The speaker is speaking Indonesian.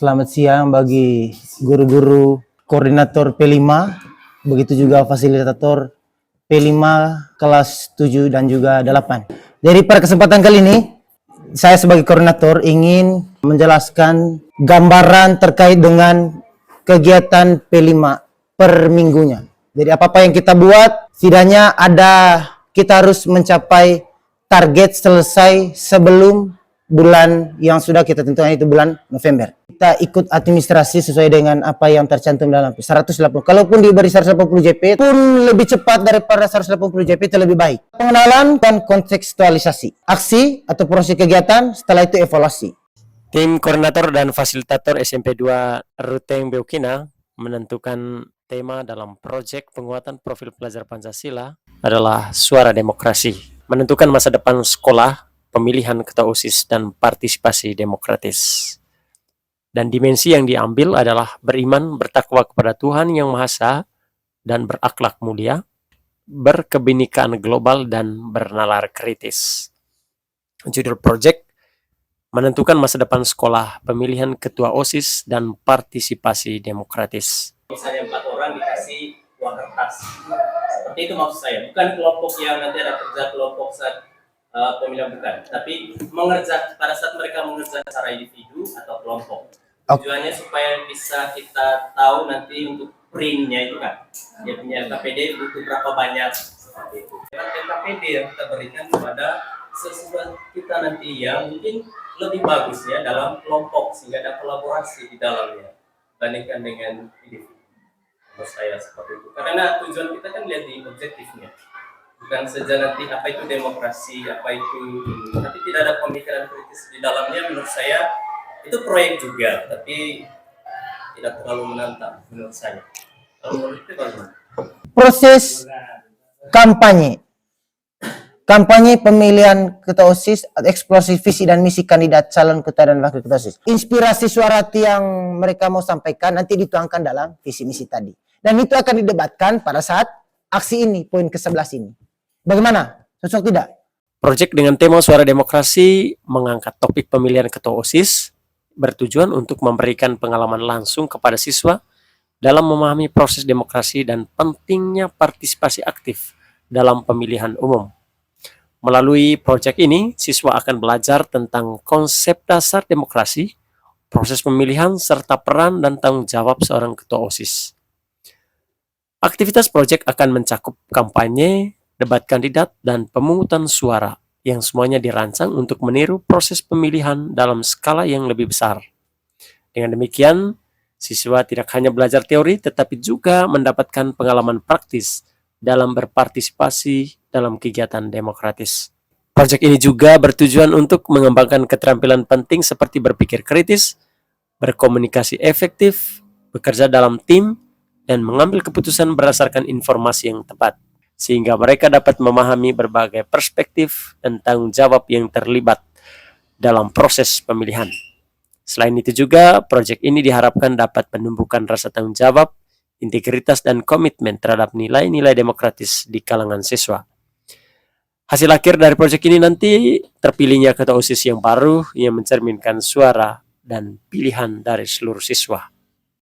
Selamat siang bagi guru-guru koordinator P5, begitu juga fasilitator P5 kelas 7 dan juga 8. Jadi pada kesempatan kali ini, saya sebagai koordinator ingin menjelaskan gambaran terkait dengan kegiatan P5 per minggunya. Jadi apa-apa yang kita buat, setidaknya kita harus mencapai target selesai sebelum bulan yang sudah kita tentukan, itu bulan November. Kita ikut administrasi sesuai dengan apa yang tercantum dalam 180. Kalaupun diberi 180 JP pun lebih cepat daripada 180 JP, itu lebih baik. Pengenalan dan kontekstualisasi. Aksi atau proses kegiatan, setelah itu evaluasi. Tim koordinator dan fasilitator SMP 2 Ruteng Beukina menentukan tema dalam proyek penguatan profil pelajar Pancasila adalah suara demokrasi. Menentukan masa depan sekolah, pemilihan ketua OSIS, dan partisipasi demokratis. Dan dimensi yang diambil adalah beriman, bertakwa kepada Tuhan Yang Maha Esa, dan berakhlak mulia, berkebinekaan global, dan bernalar kritis. Judul proyek menentukan masa depan sekolah, pemilihan ketua OSIS, dan partisipasi demokratis. Misalnya 4 orang dikasih uang kertas. Seperti itu maksud saya. Bukan kelompok yang nanti ada kerja kelompok saat pemilihan, bukan. Tapi pada saat mereka mengerjakan secara individu atau kelompok. Tujuannya supaya bisa kita tahu nanti untuk printnya itu kan. Dia punya KPD butuh berapa banyak. Seperti itu. KPD yang kita berikan kepada sesuatu kita nanti yang mungkin lebih bagus ya dalam kelompok, sehingga ada kolaborasi di dalamnya dibandingkan dengan individu. Menurut saya seperti itu. Karena tujuan kita kan lihat di objektifnya. Bukan saja nanti apa itu demokrasi, apa itu, tapi tidak ada pemikiran kritis di dalamnya. Menurut saya itu proyek juga, tapi tidak terlalu menantang menurut saya. Kalau menurut itu bagaimana? Proses kampanye pemilihan ketua OSIS, eksplorasi visi dan misi kandidat calon ketua dan wakil ketua OSIS. Inspirasi suara yang mereka mau sampaikan nanti dituangkan dalam visi misi tadi. Dan itu akan didebatkan pada saat aksi ini, poin ke-11 ini. Bagaimana? Cocok tidak? Proyek dengan tema suara demokrasi mengangkat topik pemilihan ketua OSIS bertujuan untuk memberikan pengalaman langsung kepada siswa dalam memahami proses demokrasi dan pentingnya partisipasi aktif dalam pemilihan umum. Melalui proyek ini, siswa akan belajar tentang konsep dasar demokrasi, proses pemilihan, serta peran dan tanggung jawab seorang ketua OSIS. Aktivitas proyek akan mencakup kampanye, debat kandidat, dan pemungutan suara yang semuanya dirancang untuk meniru proses pemilihan dalam skala yang lebih besar. Dengan demikian, siswa tidak hanya belajar teori, tetapi juga mendapatkan pengalaman praktis dalam berpartisipasi dalam kegiatan demokratis. Proyek ini juga bertujuan untuk mengembangkan keterampilan penting seperti berpikir kritis, berkomunikasi efektif, bekerja dalam tim, dan mengambil keputusan berdasarkan informasi yang tepat, sehingga mereka dapat memahami berbagai perspektif dan tanggung jawab yang terlibat dalam proses pemilihan. Selain itu juga, proyek ini diharapkan dapat menumbuhkan rasa tanggung jawab, integritas, dan komitmen terhadap nilai-nilai demokratis di kalangan siswa. Hasil akhir dari proyek ini nanti terpilihnya ketua OSIS yang baru yang mencerminkan suara dan pilihan dari seluruh siswa.